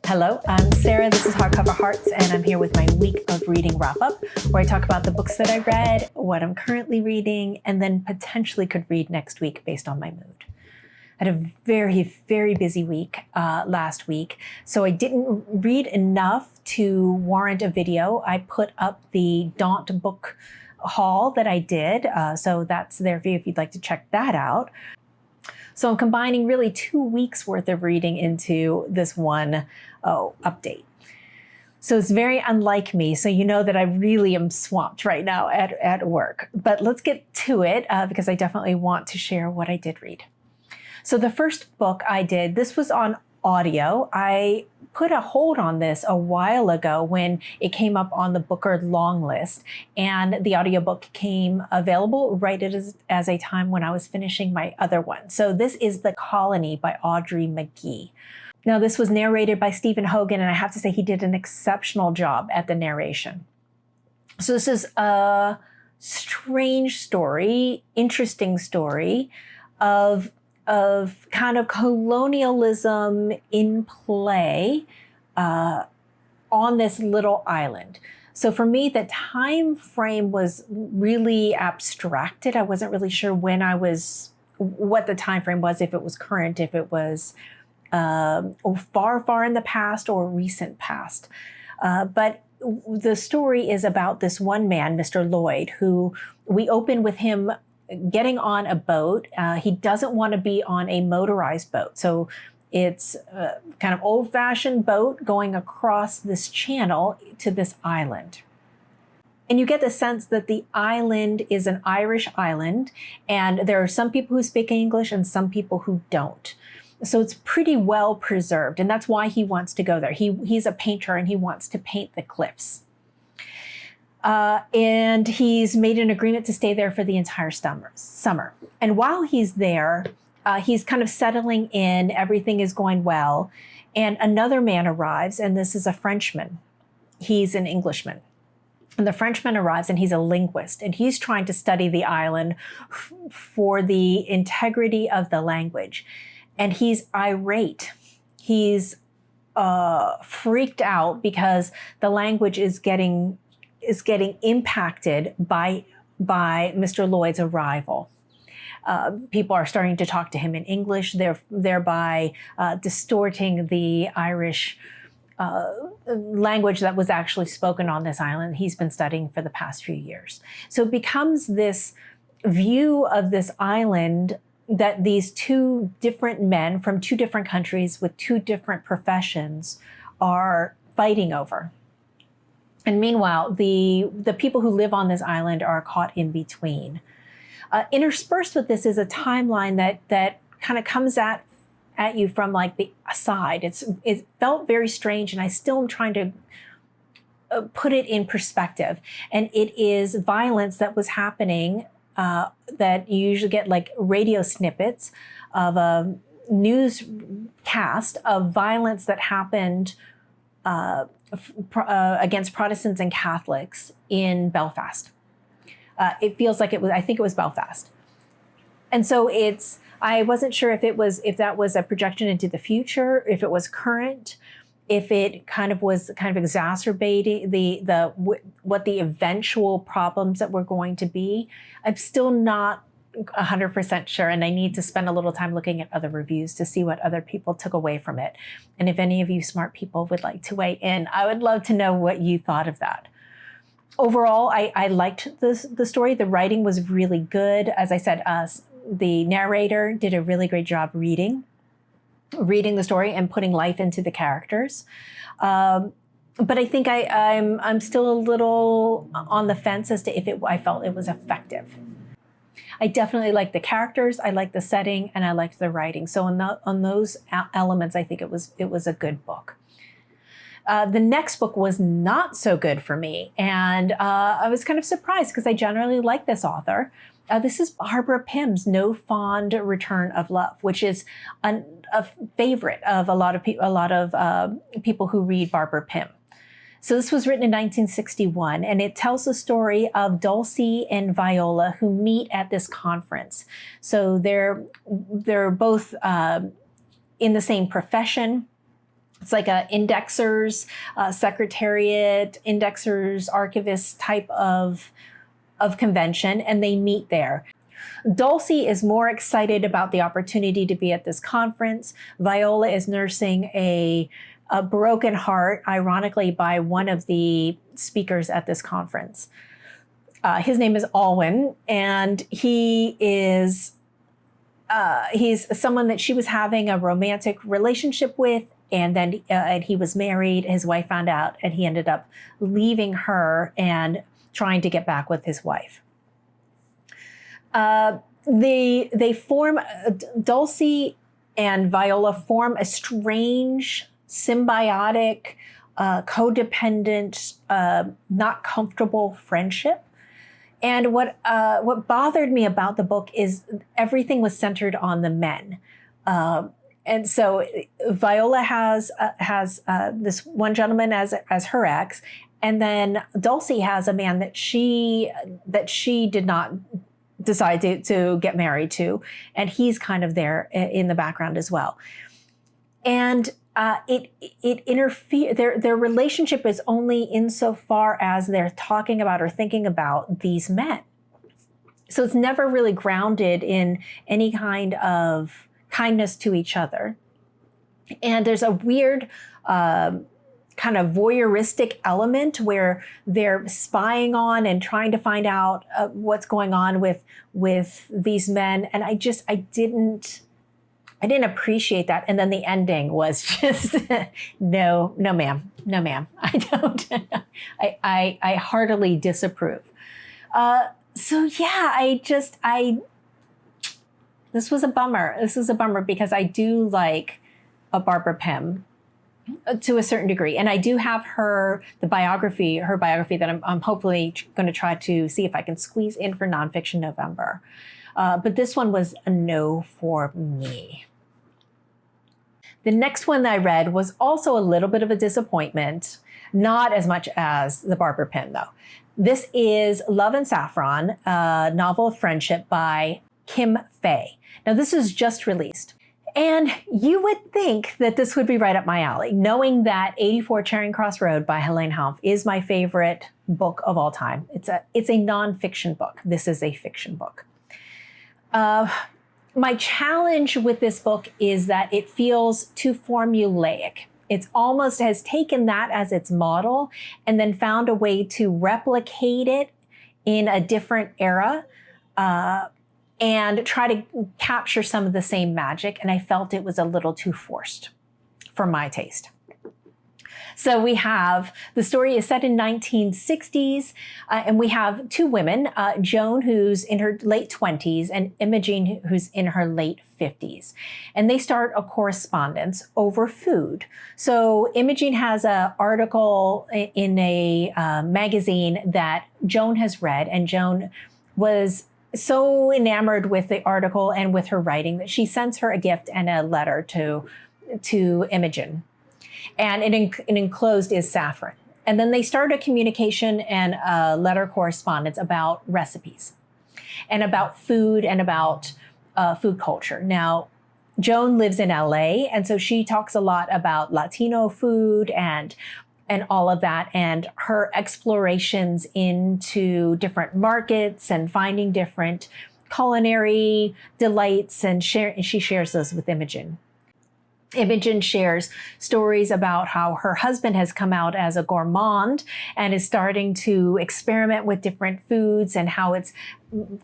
Hello, I'm Sarah. This is Hardcover Hearts, and I'm here with my week of reading wrap-up, where I talk about the books that I read, what I'm currently reading, and then potentially could read next week based on my mood. I had a very, very busy week last week, so I didn't read enough to warrant a video. I put up the Daunt book haul that I did, so that's there for you if you'd like to check that out. So I'm combining really 2 weeks worth of reading into this one update. So it's very unlike me. So you know that I really am swamped right now at work. But let's get to it because I definitely want to share what I did read. So the first book I did, this was on audio. I put a hold on this a while ago when it came up on the Booker long list, and the audiobook came available right as a time when I was finishing my other one. So this is The Colony by Audrey Magee. Now, this was narrated by Stephen Hogan, and I have to say he did an exceptional job at the narration. So this is a strange story, interesting story of kind of colonialism in play on this little island. So for me, the time frame was really abstracted. I wasn't really sure what the time frame was, if it was current, if it was far, far in the past or recent past. But the story is about this one man, Mr. Lloyd, who we open with him getting on a boat. He doesn't want to be on a motorized boat. So it's a kind of old-fashioned boat going across this channel to this island. And you get the sense that the island is an Irish island, and there are some people who speak English and some people who don't. So it's pretty well preserved, and that's why he wants to go there. He's a painter, and he wants to paint the cliffs. And he's made an agreement to stay there for the entire summer. And while he's there, he's kind of settling in, everything is going well, and another man arrives, and this is a Frenchman. He's an Englishman. And the Frenchman arrives, and he's a linguist, and he's trying to study the island for the integrity of the language. And he's irate. He's freaked out because the language is getting impacted by Mr. Lloyd's arrival. People are starting to talk to him in English, thereby distorting the Irish language that was actually spoken on this island he's been studying for the past few years. So it becomes this view of this island that these two different men from two different countries with two different professions are fighting over. And meanwhile, the people who live on this island are caught in between. Interspersed with this is a timeline that kind of comes at you from like the side. It felt very strange, and I still am trying to put it in perspective. And it is violence that was happening that you usually get like radio snippets of a newscast of violence that happened against Protestants and Catholics in Belfast. It feels like I think it was Belfast. And so I wasn't sure if that was a projection into the future, if it was current, if it was exacerbating what the eventual problems that were going to be. I'm still not 100% sure, and I need to spend a little time looking at other reviews to see what other people took away from it. And if any of you smart people would like to weigh in, I would love to know what you thought of that. Overall, I liked the story. The writing was really good. As I said, the narrator did a really great job reading the story and putting life into the characters. But I think I'm still a little on the fence as to if I felt it was effective. I definitely liked the characters, I liked the setting, and I liked the writing. So on those elements, I think it was a good book. The next book was not so good for me, and I was kind of surprised because I generally like this author. This is Barbara Pym's No Fond Return of Love, which is a favorite of a lot of people who read Barbara Pym. So this was written in 1961, and it tells the story of Dulcie and Viola who meet at this conference. So they're both in the same profession. It's like a indexers, secretariat, indexers, archivist type of convention, and they meet there. Dulcie is more excited about the opportunity to be at this conference. Viola is nursing a broken heart, ironically, by one of the speakers at this conference. His name is Alwyn, and he's someone that she was having a romantic relationship with, and then and he was married. His wife found out, and he ended up leaving her and trying to get back with his wife. They form, Dulcie and Viola form a strange, symbiotic, codependent, not comfortable friendship. And what bothered me about the book is everything was centered on the men. And so Viola has this one gentleman as her ex, and then Dulcie has a man that she did not decide to get married to, and he's kind of there in the background as well. And it interferes. Their relationship is only insofar as they're talking about or thinking about these men. So it's never really grounded in any kind of kindness to each other. And there's a weird kind of voyeuristic element where they're spying on and trying to find out what's going on with these men. And I didn't appreciate that. And then the ending was just, no, ma'am. I don't, I heartily disapprove. So yeah, this was a bummer because I do like a Barbara Pym to a certain degree. And I do have her biography that I'm hopefully going to try to see if I can squeeze in for Nonfiction November. But this one was a no for me. The next one that I read was also a little bit of a disappointment, not as much as the Barbara Pym though. This is Love and Saffron, a novel of friendship by Kim Fay. Now this is just released. And you would think that this would be right up my alley, knowing that 84 Charing Cross Road by Helene Hanff is my favorite book of all time. It's a nonfiction book. This is a fiction book. My challenge with this book is that it feels too formulaic. It's almost has taken that as its model and then found a way to replicate it in a different era. And try to capture some of the same magic. And I felt it was a little too forced for my taste. So we have, the story is set in 1960s, and we have two women, Joan, who's in her late 20s, and Imogen, who's in her late 50s. And they start a correspondence over food. So Imogen has an article in a magazine that Joan has read, and Joan was so enamored with the article and with her writing that she sends her a gift and a letter to Imogen. And enclosed is Saffron. And then they start a communication and a letter correspondence about recipes and about food and about food culture. Now, Joan lives in LA, and so she talks a lot about Latino food and all of that, and her explorations into different markets and finding different culinary delights, and she shares those with Imogen. Imogen shares stories about how her husband has come out as a gourmand and is starting to experiment with different foods and how it's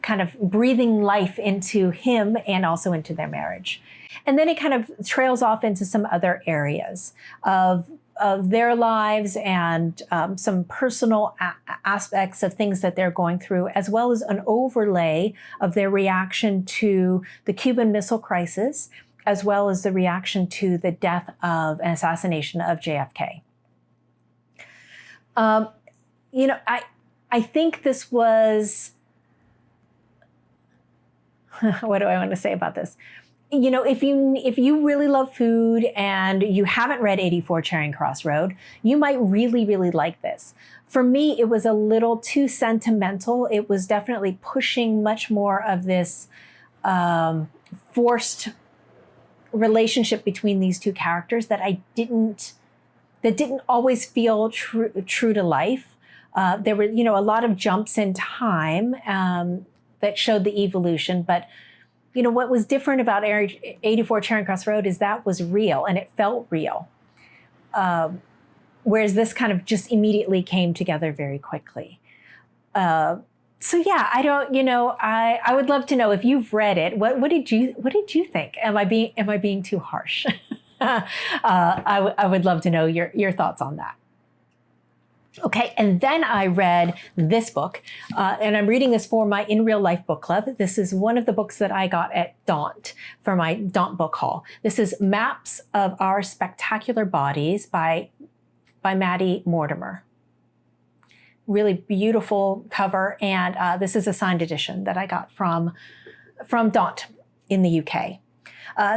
kind of breathing life into him and also into their marriage. And then it kind of trails off into some other areas of their lives and some personal aspects of things that they're going through, as well as an overlay of their reaction to the Cuban Missile Crisis, as well as the reaction to the death of an assassination of JFK. I think this was, what do I want to say about this? You know, if you really love food and you haven't read 84 Charing Cross Road, you might really, really like this. For me, it was a little too sentimental. It was definitely pushing much more of this forced relationship between these two characters that didn't always feel true to life. There were, a lot of jumps in time that showed the evolution, but what was different about 84 Charing Cross Road is that was real and it felt real. Whereas this kind of just immediately came together very quickly. So yeah, I would love to know if you've read it. What did you think? Am I being too harsh? I would love to know your thoughts on that. Okay, and then I read this book, and I'm reading this for my In Real Life book club. This is one of the books that I got at Daunt for my Daunt book haul. This is Maps of Our Spectacular Bodies by Maddie Mortimer. Really beautiful cover, and this is a signed edition that I got from Daunt in the UK.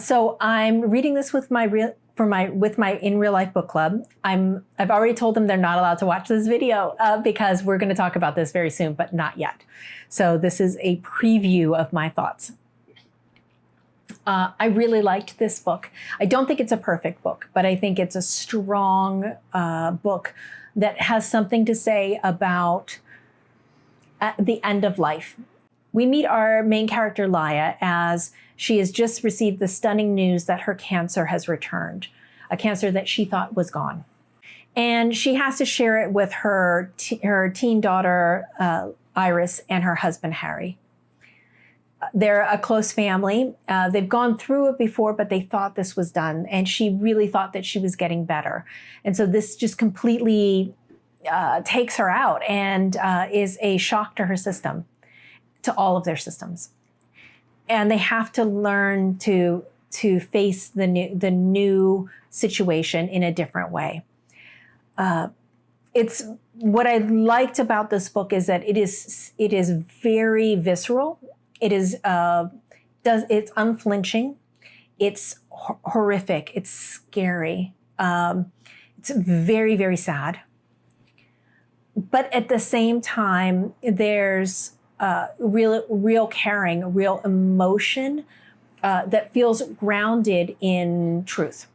So I'm reading this with my In Real Life book club. I've already told them they're not allowed to watch this video because we're going to talk about this very soon, but not yet. So this is a preview of my thoughts. I really liked this book. I don't think it's a perfect book, but I think it's a strong book that has something to say about the end of life. We meet our main character, Laya, as she has just received the stunning news that her cancer has returned, a cancer that she thought was gone. And she has to share it with her teen daughter, Iris, and her husband, Harry. They're a close family. They've gone through it before, but they thought this was done. And she really thought that she was getting better. And so this just completely takes her out and is a shock to her system, to all of their systems. And they have to learn to face the new situation in a different way. It's what I liked about this book is that it is very visceral. It is it's unflinching. It's horrific. It's scary. It's very, very sad. But at the same time, there's real caring, real emotion that feels grounded in truth.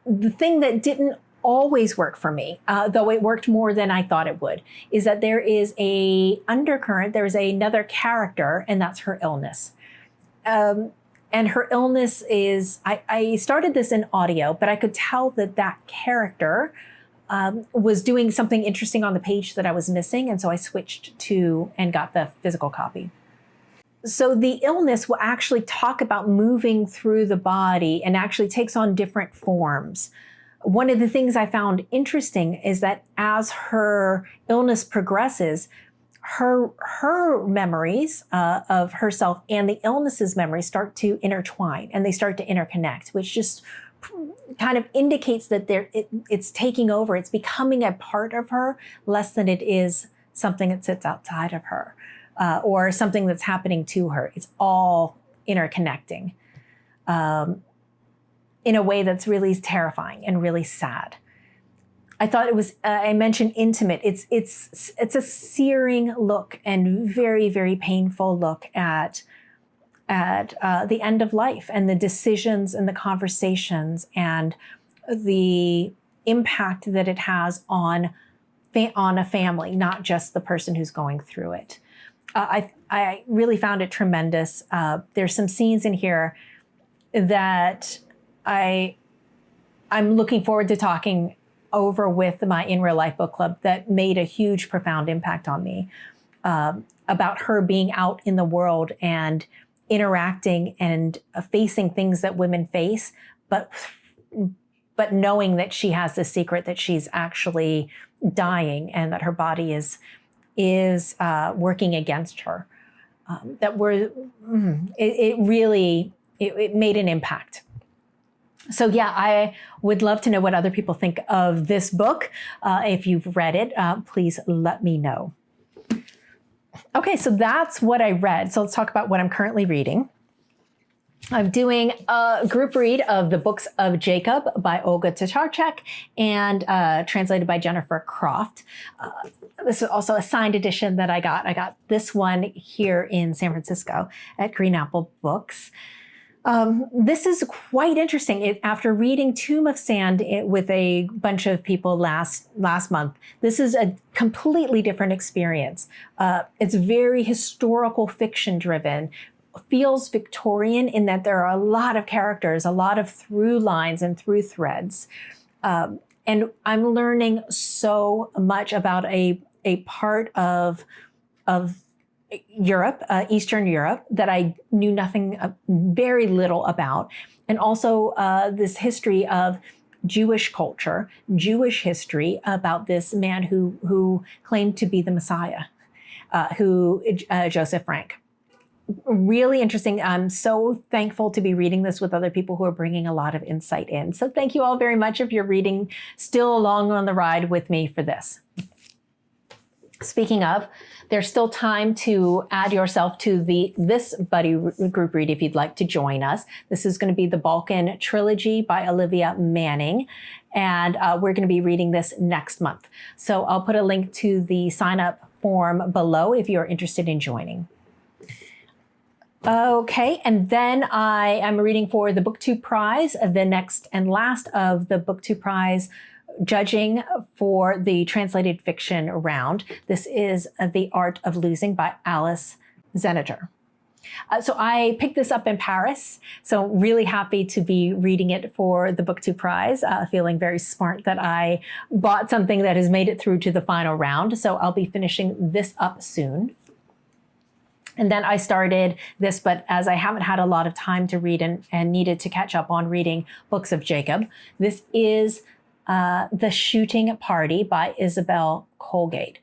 The thing that didn't always work for me, though it worked more than I thought it would, is that there is a undercurrent, there is another character, and that's her illness. And her illness is, I started this in audio, but I could tell that character was doing something interesting on the page that I was missing. And so I switched to and got the physical copy. So the illness will actually talk about moving through the body and actually takes on different forms. One of the things I found interesting is that as her illness progresses, her memories of herself and the illness's memories start to intertwine and they start to interconnect, which just kind of indicates that it's taking over. It's becoming a part of her less than it is something that sits outside of her or something that's happening to her. It's all interconnecting in a way that's really terrifying and really sad. I thought it was, I mentioned intimate. It's a searing look and very, very painful look at the end of life and the decisions and the conversations and the impact that it has on a family, not just the person who's going through it. I really found it tremendous. There's some scenes in here that I'm looking forward to talking over with my In Real Life book club that made a huge, profound impact on me about her being out in the world and interacting and facing things that women face, but knowing that she has this secret that she's actually dying and that her body is working against her. It made an impact. So yeah, I would love to know what other people think of this book. If you've read it, please let me know. Okay, so that's what I read. So let's talk about what I'm currently reading. I'm doing a group read of The Books of Jacob by Olga Tocharchuk and translated by Jennifer Croft. This is also a signed edition that I got. I got this one here in San Francisco at Green Apple Books. This is quite interesting. After reading Tomb of Sand with a bunch of people last month, this is a completely different experience. It's very historical fiction driven, feels Victorian in that there are a lot of characters, a lot of through lines and through threads. And I'm learning so much about a part of Europe, Eastern Europe, that I knew nothing, very little about. And also this history of Jewish culture, Jewish history about this man who claimed to be the Messiah, Joseph Frank. Really interesting. I'm so thankful to be reading this with other people who are bringing a lot of insight in. So thank you all very much if you're reading still along on the ride with me for this. Speaking of, there's still time to add yourself to this buddy group read if you'd like to join us. This is going to be the Balkan Trilogy by Olivia Manning, and we're going to be reading this next month. So I'll put a link to the sign up form below if you're interested in joining. Okay, and then I am reading for the BookTube Prize, the next and last of the BookTube Prize judging for the translated fiction round. This is The Art of Losing by Alice Zeniter. So I picked this up in Paris, so really happy to be reading it for the BookTube Prize, feeling very smart that I bought something that has made it through to the final round. So I'll be finishing this up soon. And then I started this, but as I haven't had a lot of time to read and needed to catch up on reading books of Jacob, this is The Shooting Party by Isabel Colgate.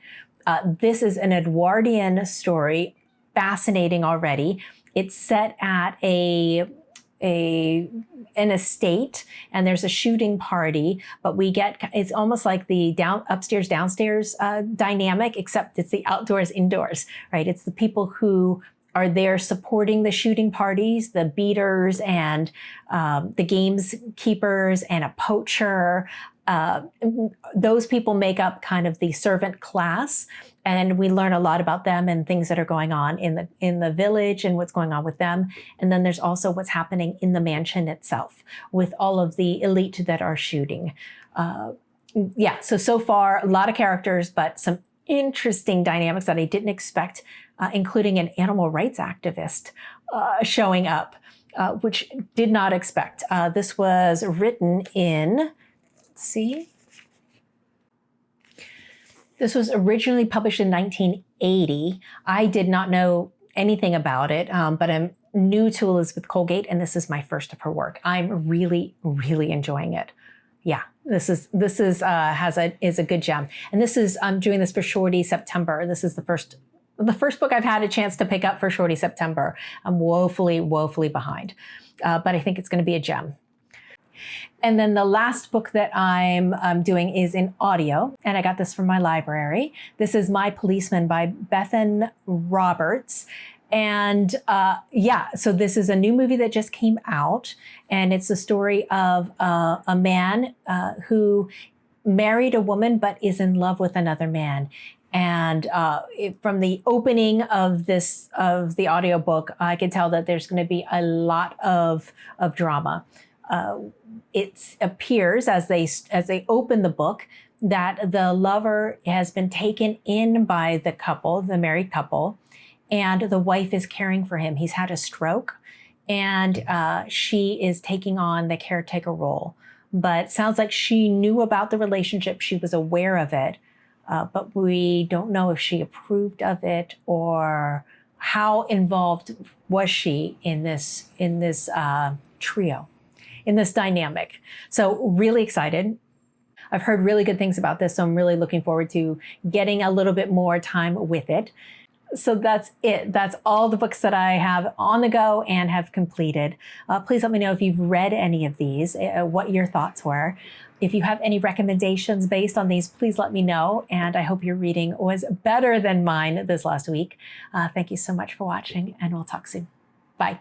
This is an Edwardian story, fascinating already. It's set at an estate, and there's a shooting party, but it's almost like the upstairs downstairs dynamic, except it's the outdoors indoors, right? It's the people who are there supporting the shooting parties, the beaters and the gamekeepers and a poacher. Those people make up kind of the servant class, and we learn a lot about them and things that are going on in the village and what's going on with them. And then there's also what's happening in the mansion itself with all of the elite that are shooting. So far, a lot of characters, but some interesting dynamics that I didn't expect, including an animal rights activist showing up, which did not expect. This was written in, this was originally published in 1980. I did not know anything about it, but I'm new to Elizabeth Colgate, and this is my first of her work. I'm really, really enjoying it. Yeah, this is a good gem. And I'm doing this for Shorty September. This is the first book I've had a chance to pick up for Shorty September. I'm woefully behind, but I think it's going to be a gem. And then the last book that I'm doing is in audio, and I got this from my library. This is My Policeman by Bethan Roberts. And so this is a new movie that just came out, and it's the story of a man who married a woman but is in love with another man. And from the opening of the audiobook, I can tell that there's going to be a lot of drama. It appears as they open the book that the lover has been taken in by the couple, the married couple, and the wife is caring for him. He's had a stroke, and she is taking on the caretaker role. But sounds like she knew about the relationship. She was aware of it, but we don't know if she approved of it or how involved was she in this trio, in this dynamic. So really excited. I've heard really good things about this, so I'm really looking forward to getting a little bit more time with it. So that's it. That's all the books that I have on the go and have completed. Please let me know if you've read any of these, what your thoughts were. If you have any recommendations based on these, please let me know. And I hope your reading was better than mine this last week. Thank you so much for watching, and we'll talk soon. Bye.